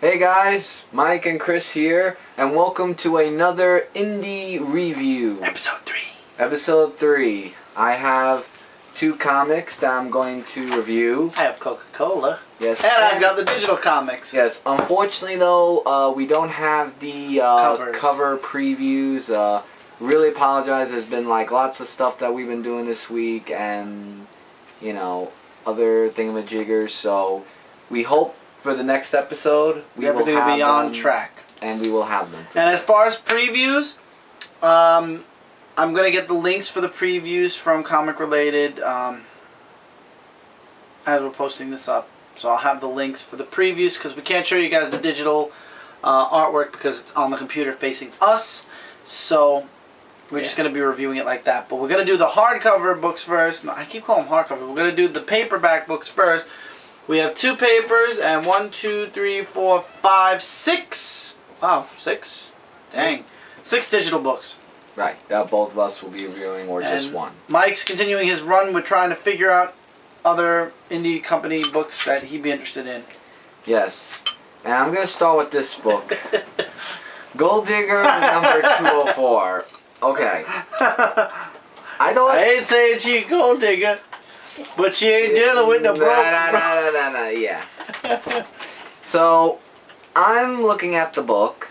Hey guys, Mike and Chris here, and welcome to another indie review. Episode 3. Episode 3. I have 2 comics that I'm going to review. I have Coca-Cola. Yes. And I've got the digital comics. Yes. Unfortunately though, we don't have the cover previews. Really apologize. There's been like lots of stuff that we've been doing this week and, you know, other thingamajiggers. So we hope for the next episode we will have be on track. And we will have them. And as far as previews, I'm going to get the links for the previews from Comic Related as we're posting this up. So I'll have the links for the previews because we can't show you guys the digital artwork because it's on the computer facing us. So we're just going to be reviewing it like that. But we're going to do the hardcover books first. No, I keep calling them hardcover. We're going to do the paperback books first. We have 2 papers and 1, 2, 3, 4, 5, 6. Wow, 6? Dang. 6 digital books. Right, that both of us will be reviewing, or just one. Mike's continuing his run with trying to figure out other indie company books that he'd be interested in. Yes, and I'm going to start with this book. Gold Digger number 204. Okay. I ain't saying she's gold digger, but she ain't dealing with no broke. No, yeah. So, I'm looking at the book,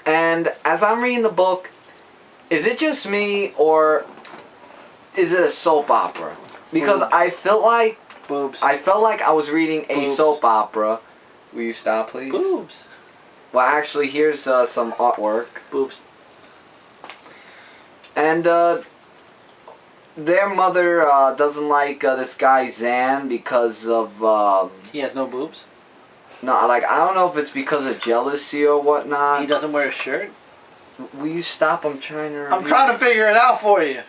and as I'm reading the book, is it just me, or is it a soap opera? Because I felt like I was reading a soap opera. Will you stop, please? Boobs. Well, actually, here's some artwork. Boobs. And their mother doesn't like this guy Zan because of he has no boobs. No, like I don't know if it's because of jealousy or whatnot. He doesn't wear a shirt. Will you stop? I'm trying to. I'm trying to figure it out for you.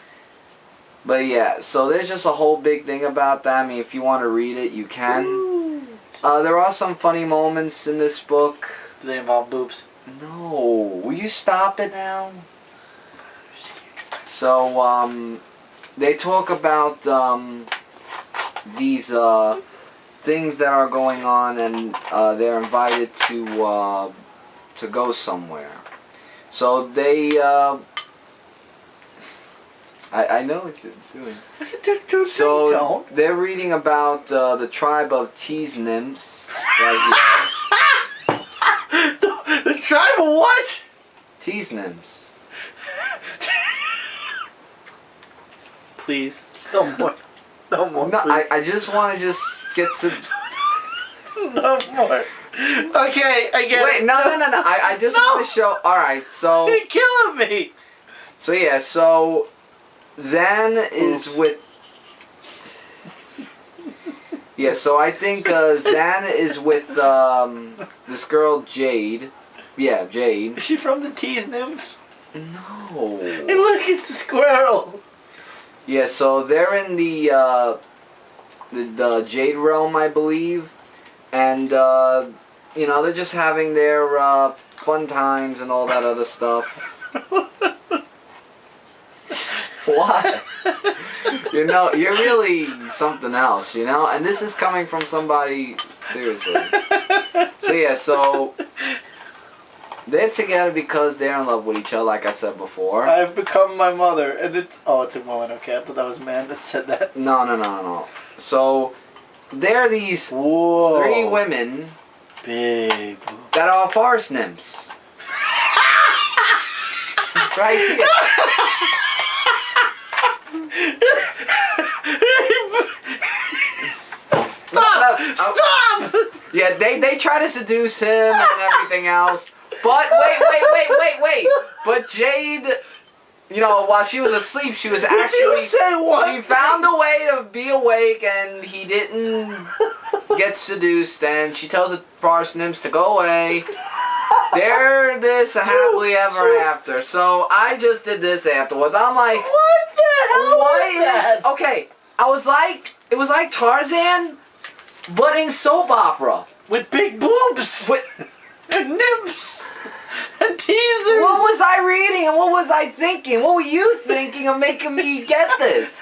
But yeah, so there's just a whole big thing about that. I mean, if you want to read it, you can. There are some funny moments in this book. Do they involve boobs? No. Will you stop it now? So, they talk about these things that are going on, and they're invited to go somewhere. So they, I know what you're doing. So they're reading about the tribe of Tease Nymphs right here. The tribe of what? Tease Nymphs. Please, no more. No more. No, I just want to get to. No more. Okay, I get it. Wait, no. I just want to show. All right, so. You're killing me. So yeah, so Zan is with. Yeah, so I think Zan is with this girl Jade. Yeah, Jade. Is she from the Tease Nymphs? No. Hey, look, it's a squirrel. Yeah, so they're in the Jade realm, I believe, and you know, they're just having their fun times and all that other stuff. What? You know, you're really something else, you know, and this is coming from somebody seriously. So yeah, so they're together because they're in love with each other, like I said before. I've become my mother, and it's... Oh, it's a woman, okay. I thought that was a man that said that. No. So, there are these 3 women big that are forest nymphs. Right here. Stop! Yeah, they try to seduce him and everything else. But wait. But Jade, you know, while she was asleep, she was actually... She found a way to be awake, and he didn't get seduced, and she tells the forest nymphs to go away. They're this happily ever after. So I just did this afterwards. I'm like... What the hell was that? Okay, it was like Tarzan, but in soap opera. With big boobs. And nymphs. And teasers. What was I reading and what was I thinking? What were you thinking of making me get this?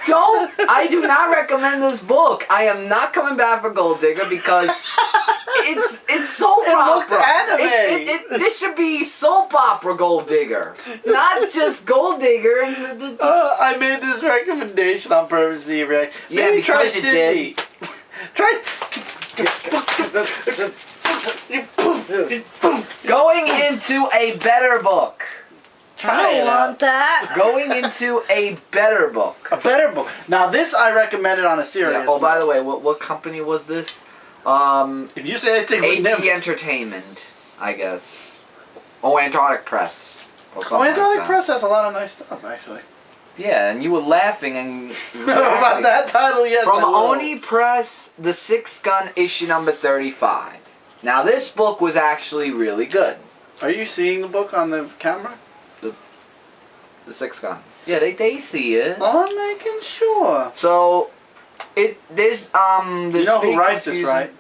I do not recommend this book. I am not coming back for Gold Digger because it's so It This should be soap opera Gold Digger, not just Gold Digger. And I made this recommendation on purpose to you, Ray. Yeah, Maybe try because you Sydney. Try. Going into a better book. Try I don't want that. Going into a better book. A better book. Now this I recommended on a serious. Yeah. Oh, by the way, what company was this? If you say anything with AT nymphs. Entertainment, I guess. Oh, Antarctic Press. Or something Antarctic like that. Press has a lot of nice stuff, actually. Yeah, and you were laughing and About that title, yes. From I will. Oni Press, The Sixth Gun, issue number 35. Now, this book was actually really good. Are you seeing the book on the camera? The Sixth Gun. Yeah, they see it. I'm making sure. So, there's You know who writes this, right?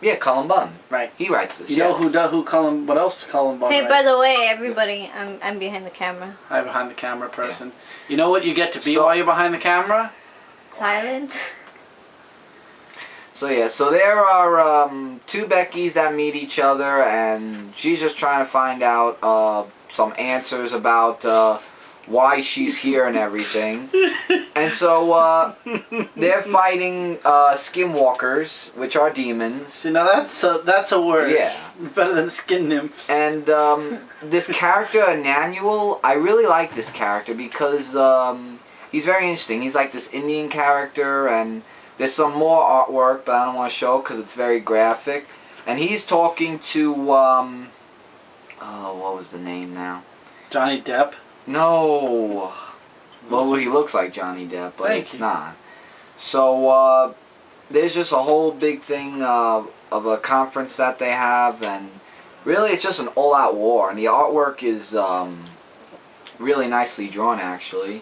Yeah, Cullen Bunn. Right. He writes this. You know who Cullen? What else Cullen Bunn Hey, writes? by the way, everybody, I'm behind the camera. I'm behind the camera person. You know what you get to be So- while you're behind the camera? Silent. So yeah, so there are two Beckys that meet each other, and she's just trying to find out some answers about why she's here and everything. And so they're fighting skinwalkers, which are demons. See, now that's a word. Yeah. Better than skin nymphs. And this character, Emanuel, I really like this character because he's very interesting. He's like this Indian character, and there's some more artwork, but I don't want to show because it's very graphic. And he's talking to, oh, what was the name now? Johnny Depp. No. Well, he looks like Johnny Depp, but Thank it's you. not. So, there's just a whole big thing of a conference that they have, and really it's just an all-out war, and the artwork is really nicely drawn, actually.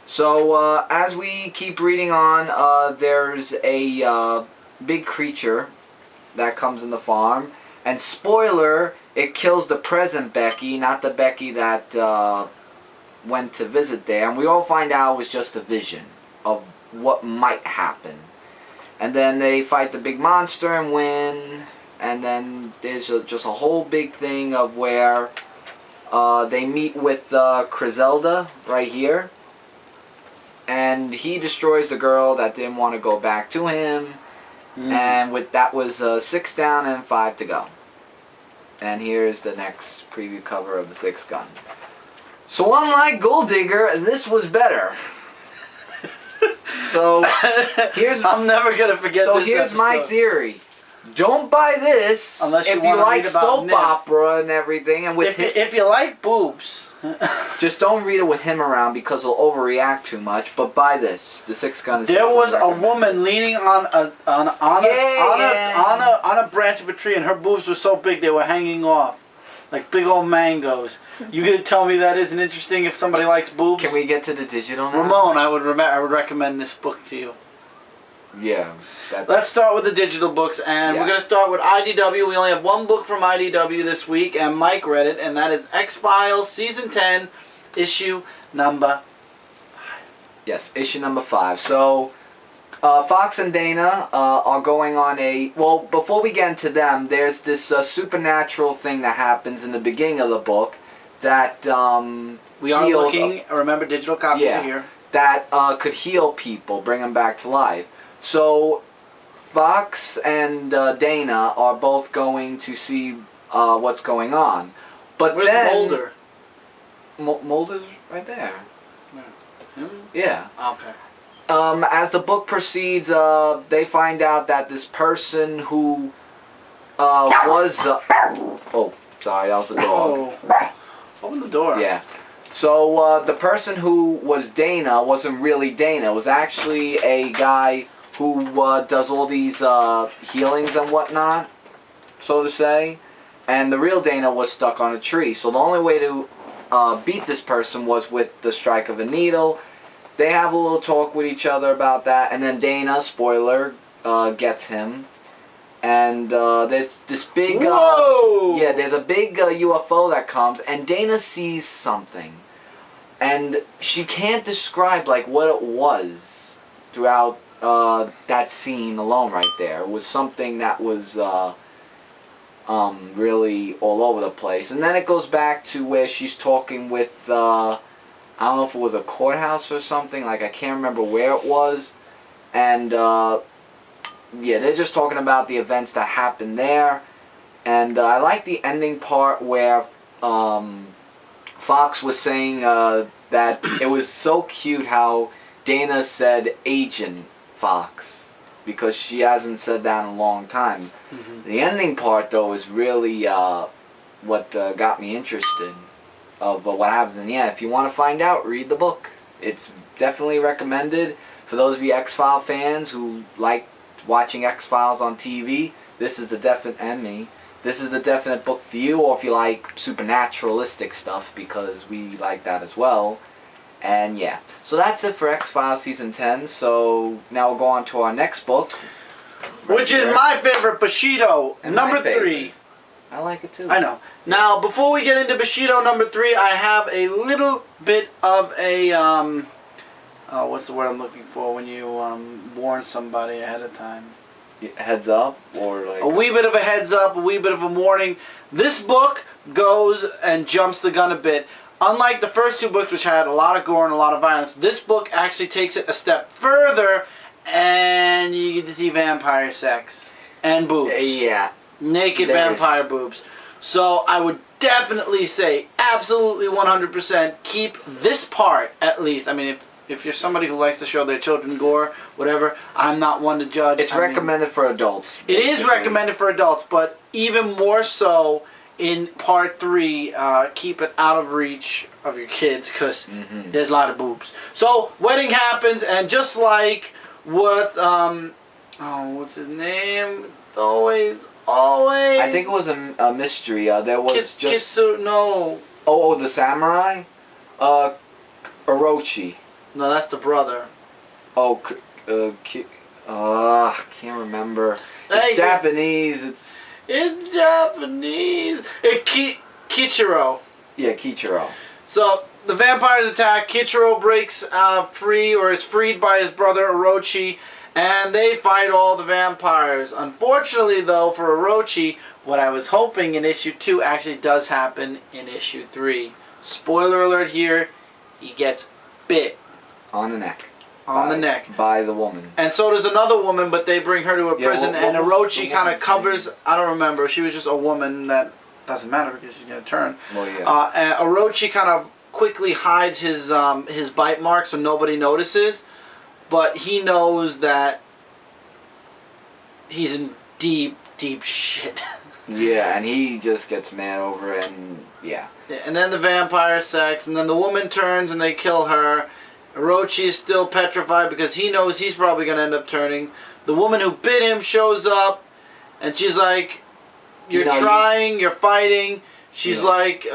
So, as we keep reading on, there's a big creature that comes in the farm, and spoiler, it kills the present Becky, not the Becky that went to visit there, and we all find out it was just a vision of what might happen. And then they fight the big monster and win, and then there's just a whole big thing of where they meet with Griselda right here, and he destroys the girl that didn't want to go back to him, and with that was 6 down and 5 to go. And here's the next preview cover of the Sixth Gun. So unlike Gold Digger, this was better. So here's I'm never gonna forget so this here's my episode. theory. Don't buy this Unless you if you wanna like read about soap nymphs. opera and everything, and with If you like boobs. just don't read it with him around because he'll overreact too much. But buy this. The Sixth Gun is. There was a definitely woman leaning on a branch of a tree, and her boobs were so big they were hanging off, like big old mangoes. You gonna tell me that isn't interesting if somebody likes boobs? Can we get to the digital now? Ramon, I would recommend this book to you. Yeah. That's, Let's start with the digital books, and Yeah. we're gonna start with IDW. We only have one book from IDW this week, and Mike read it, and that is X-Files Season 10, issue number. yes, issue number 5. So, Fox and Dana are going on a... Well, before we get into them, there's this supernatural thing that happens in the beginning of the book that We are heals... looking. Remember, digital copies Yeah. are here. that could heal people, bring them back to life. So, Fox and Dana are both going to see what's going on. But Where's then... Mulder? Mulder's right there. Him? Yeah. Okay. As the book proceeds, they find out that this person who was... oh, sorry, that was a dog. Oh. Open the door. Yeah. So, the person who was Dana wasn't really Dana. It was actually a guy who does all these healings and whatnot, so to say. And the real Dana was stuck on a tree. So the only way to beat this person was with the strike of a needle. They have a little talk with each other about that. And then Dana, spoiler, gets him. And there's this big... Whoa! yeah, there's a big UFO that comes, and Dana sees something. And she can't describe, like, what it was throughout that scene alone right there. It was something that was really all over the place. And then it goes back to where she's talking with, I don't know if it was a courthouse or something, like I can't remember where it was. And, yeah, they're just talking about the events that happened there. And I like the ending part where Fox was saying that it was so cute how Dana said Agent Fox, because she hasn't said that in a long time. Mm-hmm. The ending part, though, is really what got me interested of what happens. And yeah, if you want to find out, read the book. It's definitely recommended for those of you X-Files fans who like watching X-Files on TV. This is the definite enemy. This is the definite book for you, or if you like supernaturalistic stuff, because we like that as well. And yeah, so that's it for X-Files Season 10. So now we'll go on to our next book. Which is my favorite, Bushido, And number my favorite. 3. I like it too. I know. Now, before we get into Bushido number 3, I have a little bit of a, what's the word I'm looking for when you warn somebody ahead of time? Heads up, or like... A wee bit of a heads up, a wee bit of a warning. This book goes and jumps the gun a bit. Unlike the first 2 books, which had a lot of gore and a lot of violence, this book actually takes it a step further, and you get to see vampire sex and boobs. Yeah. Naked vampire boobs. So I would definitely say, absolutely 100%, keep this part at least. I mean, if you're somebody who likes to show their children gore, whatever, I'm not one to judge. It's recommended for adults. It is recommended for adults, but even more so in part 3, keep it out of reach of your kids, because there's a lot of boobs. So, wedding happens, and just like what, what's his name? Always. I think it was a mystery. There was no. Oh, the samurai? Orochi. No, that's the brother. Oh, can't remember. It's Japanese. It's Japanese. Kichiro. Yeah, Kichiro. So the vampires attack. Kichiro breaks free, or is freed by his brother Orochi, and they fight all the vampires. Unfortunately, though, for Orochi, what I was hoping in issue 2 actually does happen in issue 3. Spoiler alert here: he gets bit. On the neck. On the neck. By the woman. And so does another woman, but they bring her to a prison, and Orochi kind of covers... I don't remember. She was just a woman that doesn't matter because she's going to turn. Well, yeah. And Orochi kind of quickly hides his bite mark so nobody notices, but he knows that he's in deep, deep shit. Yeah, and he just gets mad over it, and yeah. And then the vampire sex, and then the woman turns and they kill her. Orochi is still petrified because he knows he's probably going to end up turning. The woman who bit him shows up, and she's like, you're trying, you're fighting. She's like,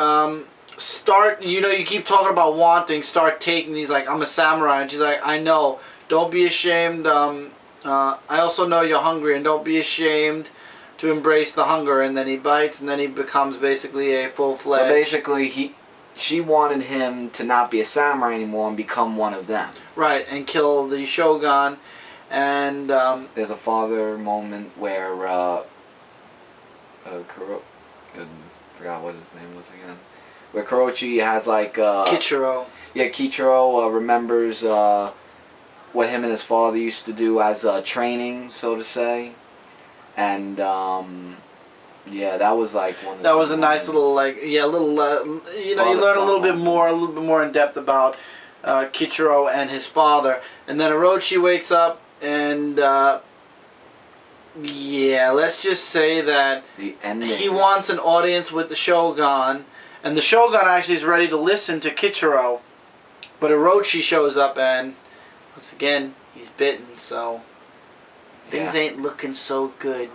start, you keep talking about wanting, start taking. He's like, I'm a samurai. And she's like, I know. Don't be ashamed. I also know you're hungry, and don't be ashamed to embrace the hunger. And then he bites, and then he becomes basically a full-fledged... So basically, she wanted him to not be a samurai anymore and become one of them. Right, and kill the shogun. And there's a father moment where I forgot what his name was again. Where Kurochi has like Kichiro. Yeah, Kichiro remembers what him and his father used to do as training, so to say, and yeah, that was like one of that was a nice little, like, yeah, little, you learn a little bit more in depth about Kichiro and his father. And then Orochi wakes up, and yeah, let's just say that he wants an audience with the Shogun, and the Shogun actually is ready to listen to Kichiro, but Orochi shows up, and once again, he's bitten, so things ain't looking so good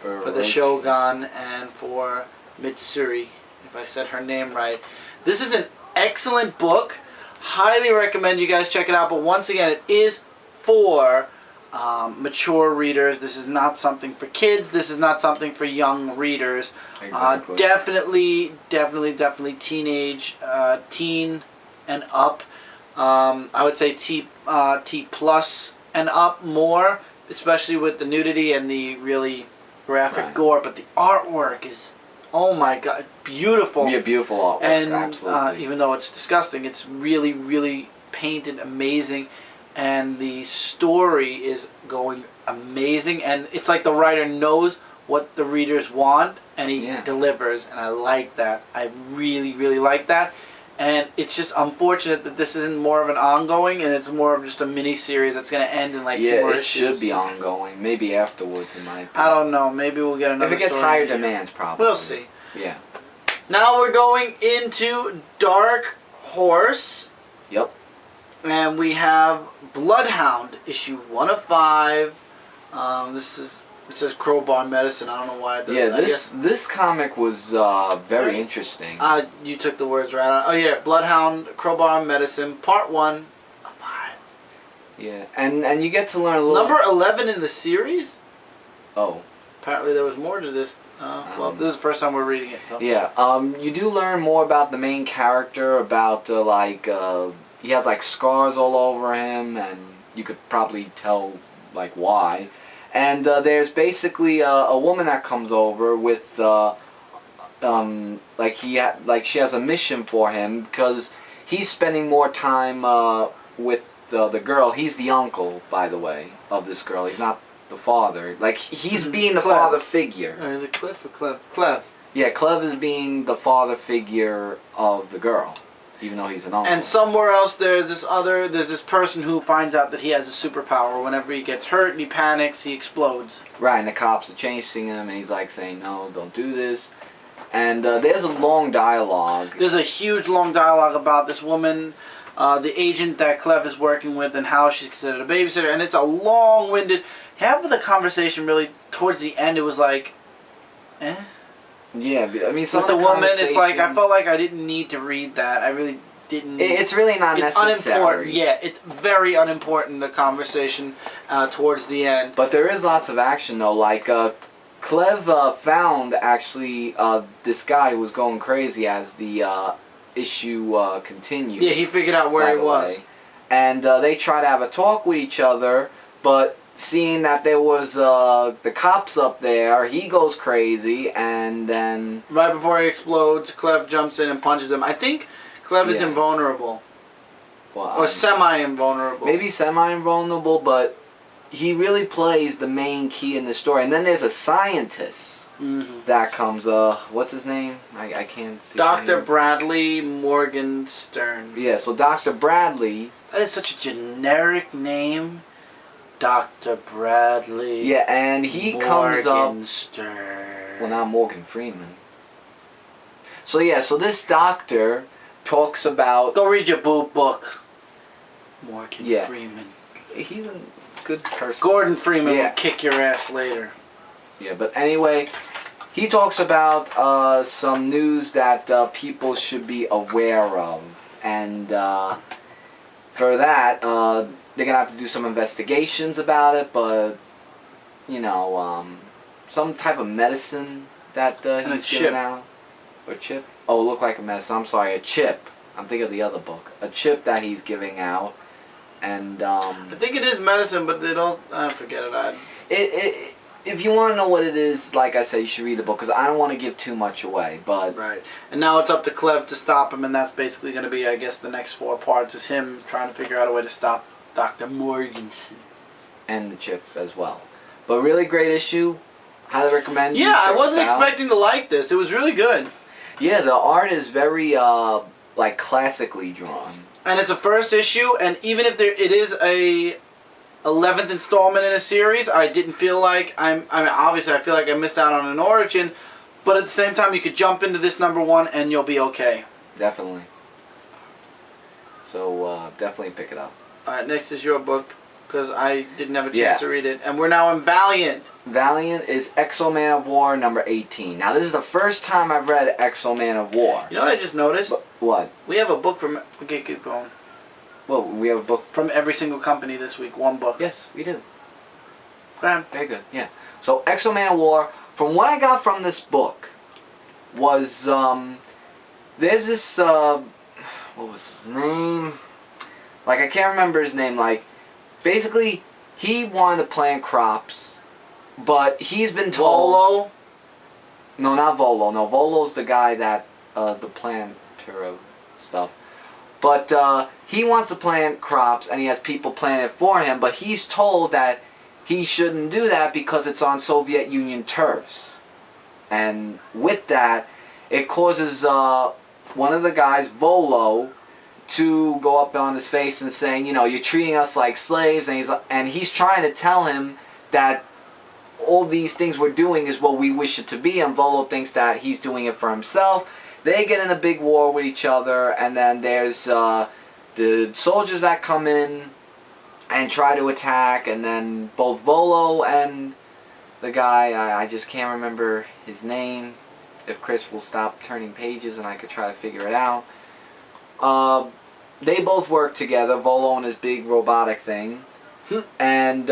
for the Shogun and for Mitsuri, if I said her name right. This is an excellent book. Highly recommend you guys check it out. But once again, it is for mature readers. This is not something for kids. This is not something for young readers. Exactly. Definitely teenage, teen and up. I would say T plus and up more, especially with the nudity and the really graphic Right. gore, but the artwork is, oh my god, beautiful. Yeah, beautiful artwork. And absolutely. even though it's disgusting, it's really, really painted amazing, and the story is going amazing, and it's like the writer knows what the readers want, and he delivers, and I like that. I really, really like that. And it's just unfortunate that this isn't more of an ongoing, and it's more of just a mini-series that's going to end in like 2 more it issues. should be ongoing. Maybe afterwards, in my opinion. I don't know. Maybe we'll get another If it gets story higher in here. demands, probably. We'll see. Yeah. Now we're going into Dark Horse. Yep. And we have Bloodhound, issue 1 of 5. It says Crowbar Medicine. I don't know why it does that. Yeah, this comic was very interesting. You took the words right on. Oh yeah, Bloodhound, Crowbar Medicine, Part 1 of 5. Yeah, and you get to learn a little... Number 11 in the series? Oh. Apparently there was more to this. Well, this is the first time we're reading it. So. Yeah, you do learn more about the main character, about, he has, like, scars all over him, and you could probably tell, like, why. And there's basically a woman that comes over with, she has a mission for him, because he's spending more time with the girl. He's the uncle, by the way, of this girl. He's not the father. Like, he's being the father figure. Is it Cliff or Clev? Clev. Yeah, Clev is being the father figure of the girl, even though he's an uncle. And somewhere else there's this person who finds out that he has a superpower. Whenever he gets hurt and he panics, he explodes. Right, and the cops are chasing him, and he's like saying, no, don't do this. And there's a long dialogue. There's a huge long dialogue about this woman, the agent that Clef is working with, and how she's considered a babysitter. And it's a long-winded... Half of the conversation, really, towards the end, it was like, eh? Yeah, I mean, some with of the the woman, it's like, I conversation- felt like I didn't need to read that. I really didn't... It's really not It's necessary. unimportant. Yeah, it's very unimportant, the conversation towards the end. But there is lots of action, though. Like, Clev found, actually, this guy who was going crazy as the issue continued. Yeah, he figured out where he was. And they try to have a talk with each other, but seeing that there was the cops up there, he goes crazy, and then... Right before he explodes, Clev jumps in and punches him. I think Clev is invulnerable. Well, Or semi-invulnerable. Maybe semi-invulnerable, but he really plays the main key in the story. And then there's a scientist that comes, what's his name? I can't see. Dr. Bradley Morgenstern. Yeah, so Dr. Bradley... That is such a generic name. Dr. Bradley. Yeah, and he comes up... Morgenstern. Well, not Morgan Freeman. So yeah, so this doctor talks about... Go read your boob book. Morgan Freeman. He's a good person. Gordon Freeman will kick your ass later. Yeah, but anyway, he talks about some news that people should be aware of. And for that, they're going to have to do some investigations about it, but, you know, some type of medicine that he's giving out. Or chip? Oh, it looked like a medicine. I'm sorry, a chip. I'm thinking of the other book. A chip that he's giving out. And, I think it is medicine, but they don't... I forget it. If you want to know what it is, like I said, you should read the book, because I don't want to give too much away, but... Right. And now it's up to Clev to stop him, and that's basically going to be, I guess, the next 4 parts is him trying to figure out a way to stop Dr. Morgenstern. And the chip as well. But really great issue. Highly recommend. Yeah, I wasn't expecting to like this. It was really good. Yeah, the art is very, like, classically drawn. And it's a first issue, and even if it is a 11th installment in a series, I didn't feel like I mean, obviously I feel like I missed out on an origin, but at the same time you could jump into this #1 and you'll be okay. Definitely. So definitely pick it up. Alright, next is your book, because I didn't have a chance to read it. And we're now in Valiant. Valiant is Exo-Man-of-War number 18. Now this is the first time I've read Exo-Man-of-War. You know what I just noticed? What? We have a book from... Okay, keep going. Well, we have a book... From every single company this week, 1 book. Yes, we do. Go ahead. Very good, yeah. So, Exo-Man-of-War, from what I got from this book, was, there's this, what was his name? Like, I can't remember his name, like, basically, he wanted to plant crops, but he's been told. Volo. No, not Volo. No, Volo's the guy that the planter of stuff. But he wants to plant crops, and he has people plant it for him. But he's told that he shouldn't do that because it's on Soviet Union turfs. And with that, it causes one of the guys, Volo, to go up on his face and saying, you know, you're treating us like slaves. And he's trying to tell him that all these things we're doing is what we wish it to be. And Volo thinks that he's doing it for himself. They get in a big war with each other, and then there's the soldiers that come in and try to attack, and then both Volo and the guy, I just can't remember his name. If Chris will stop turning pages and I could try to figure it out. They both work together, Volo and his big robotic thing, and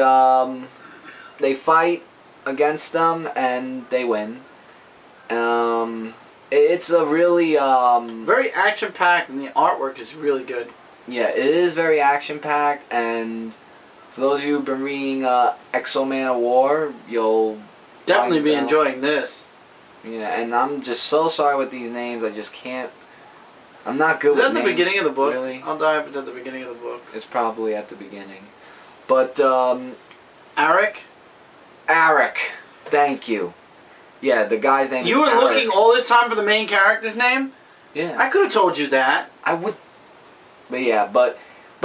they fight against them, and they win. It's a really very action-packed, and the artwork is really good. Yeah, it is very action-packed, and for those of you who've been reading Exo Manowar, you'll definitely be enjoying this. Yeah, and I'm just so sorry with these names. I just can't. I'm not good with names. Is that at the beginning of the book? Really? I'll die if it's at the beginning of the book. It's probably at the beginning. But, Arik? Arik. Thank you. Yeah, the guy's name is You were Arik. looking all this time for the main character's name? Yeah. I could have told you that. I would. But yeah, but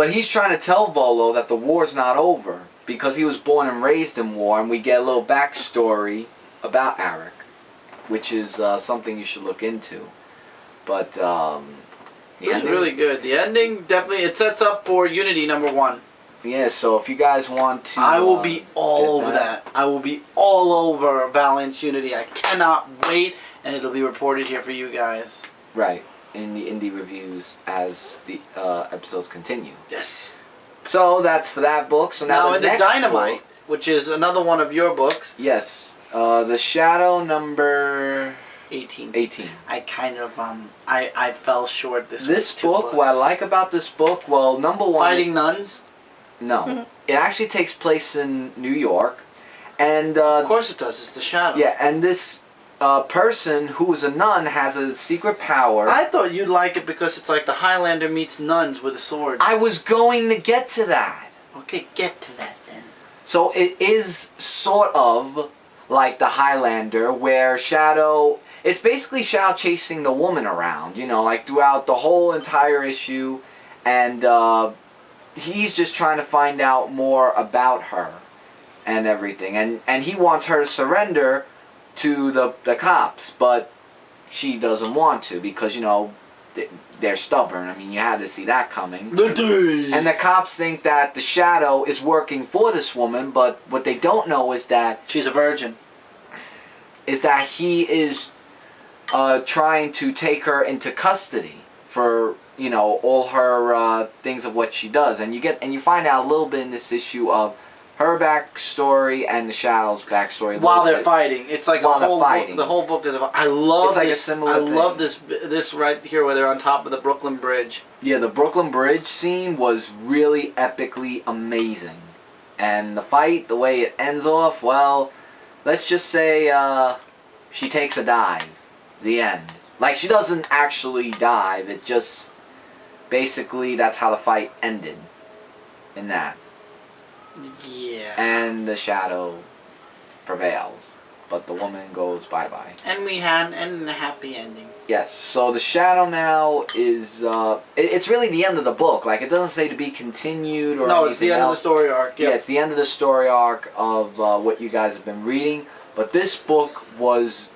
he's trying to tell Volo that the war's not over because he was born and raised in war, and we get a little backstory about Arik, which is something you should look into. But It's really good. The ending definitely it sets up for Unity #1. Yeah, so if you guys want to, I will be all over that. I will be all over Valiant's Unity. I cannot wait, and it'll be reported here for you guys. Right, in the indie reviews as the episodes continue. Yes. So that's for that book. So now in the Dynamite, which is another one of your books. Yes, the Shadow number 18. 18. I kind of I fell short this. This book, what I like about this book, well, number one, Fighting Nuns. No, it actually takes place in New York, and of course it does. It's the Shadow. Yeah, and this person who is a nun has a secret power. I thought you'd like it because it's like the Highlander meets nuns with a sword. I was going to get to that. Okay, get to that then. So it is sort of like the Highlander, where Shadow. It's basically Shadow chasing the woman around, you know, like throughout the whole entire issue, and he's just trying to find out more about her and everything, and he wants her to surrender to the cops, but she doesn't want to because, you know, they're stubborn. I mean, you had to see that coming. And the cops think that the Shadow is working for this woman, but what they don't know is that she's a virgin. Is that he is trying to take her into custody for, you know, all her things of what she does, and you find out a little bit in this issue of her backstory and the Shadow's backstory while they're fighting. It's like a whole book. The whole book is about. I love like this. A similar I thing. love this right here where they're on top of the Brooklyn Bridge. Yeah, the Brooklyn Bridge scene was really epically amazing, and the fight, the way it ends off, well, let's just say she takes a dive. The end. Like, she doesn't actually dive. It just basically that's how the fight ended. In that. Yeah. And the Shadow prevails, but the woman goes bye-bye. And we had a happy ending. Yes. So the Shadow now is it's really the end of the book. Like, it doesn't say to be continued or no, it's the end of the story arc. Yep. Yeah, it's the end of the story arc of what you guys have been reading. But this book was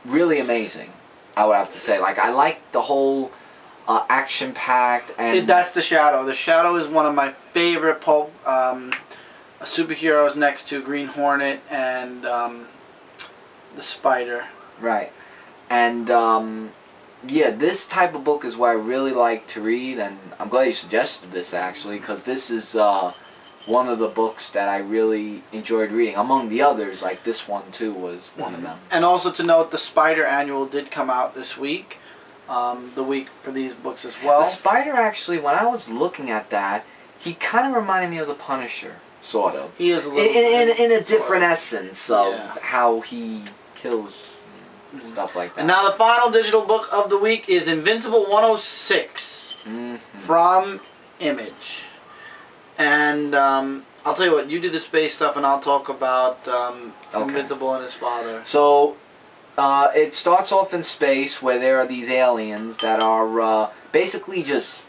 really amazing, I would have to say. Like, I like the whole action-packed and that's the Shadow. The Shadow is one of my favorite pulp superheroes next to Green Hornet and the Spider. Right. And yeah, this type of book is what I really like to read, and I'm glad you suggested this actually, because this is one of the books that I really enjoyed reading. Among the others, like this one too was one of them. And also to note, the Spider Annual did come out this week, the week for these books as well. The Spider, actually, when I was looking at that, he kind of reminded me of the Punisher. sort of. He is a little in a different essence of Yeah. how he kills stuff like that. And now the final digital book of the week is Invincible 106 from Image. And I'll tell you what, you do the space stuff and I'll talk about Invincible and his father. So, it starts off in space where there are these aliens that are basically just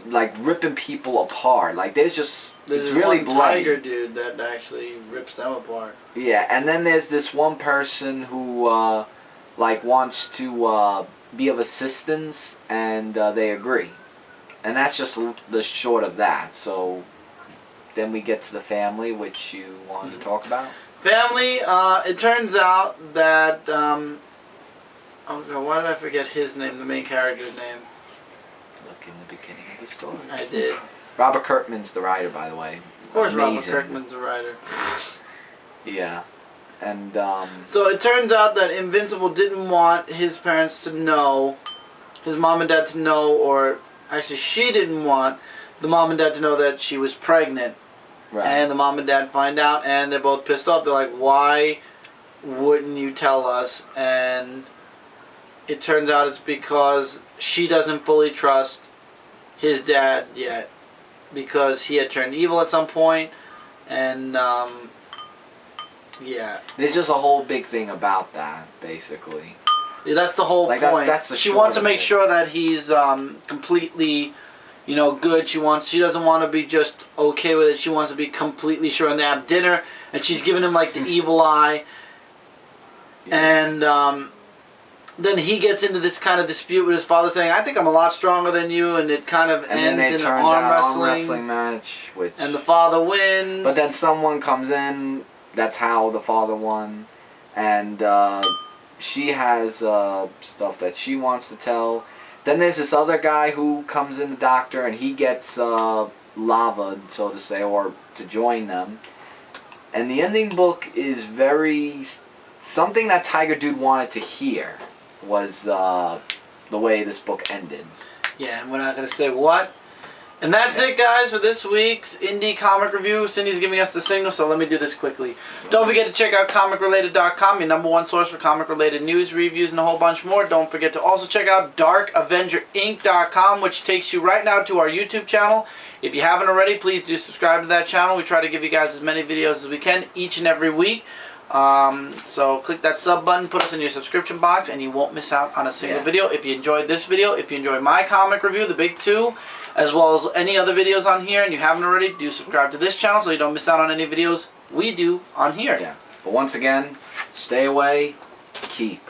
like ripping people apart. Like there's There's it's really one bloody. tiger dude that actually rips them apart. Yeah, and then there's this one person who like wants to be of assistance, and they agree, and that's just the short of that. So then we get to the family, which you wanted to talk about. Family. It turns out that oh god, why did I forget his name? The main character's name. Look in the beginning of the story. I did. Robert Kirkman's the writer, by the way. Of course, Amazing. Robert Kirkman's the writer. Yeah, and So it turns out that Invincible didn't want his parents to know, his mom and dad to know, or actually she didn't want the mom and dad to know that she was pregnant. right. And the mom and dad find out, and they're both pissed off. They're like, why wouldn't you tell us? And it turns out it's because she doesn't fully trust his dad yet, because he had turned evil at some point, and yeah. There's just a whole big thing about that, basically. Yeah, that's the whole Like, point. that's the She short wants to of make it. sure that he's completely, you know, good. She doesn't want to be just okay with it. She wants to be completely sure. And they have dinner, and she's giving him like the evil eye. Yeah. And then he gets into this kind of dispute with his father, saying, "I think I'm a lot stronger than you," and it kind of And then ends it in an turns arm out wrestling. arm wrestling match, which. And the father wins. But then someone comes in. That's how the father won, and she has stuff that she wants to tell. Then there's this other guy who comes in, the doctor, and he gets lava, so to say, or to join them. And the ending book is very something that Tiger Dude wanted to hear was the way this book ended. Yeah, and we're not going to say what. And that's it, guys, for this week's Indie Comic Review. Cindy's giving us the signal, so let me do this quickly. Don't forget to check out comicrelated.com, your #1 source for comic-related news, reviews, and a whole bunch more. Don't forget to also check out darkavengerinc.com, which takes you right now to our YouTube channel. If you haven't already, please do subscribe to that channel. We try to give you guys as many videos as we can each and every week. So click that sub button, put us in your subscription box, and you won't miss out on a single video. If you enjoyed this video, if you enjoyed my comic review, the big two, as well as any other videos on here, and you haven't already, do subscribe to this channel so you don't miss out on any videos we do on here. Yeah. But once again, stay away, keep.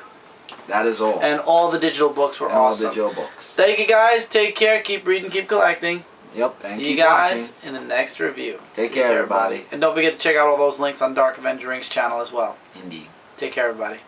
That is all. And all the digital books were And all awesome. digital books. Thank you, guys. Take care. Keep reading. Keep collecting. Yep. And See keep you guys watching. in the next review. Take See you, care, everybody. And don't forget to check out all those links on Dark Avenger Inc.'s channel as well. Indeed. Take care, everybody.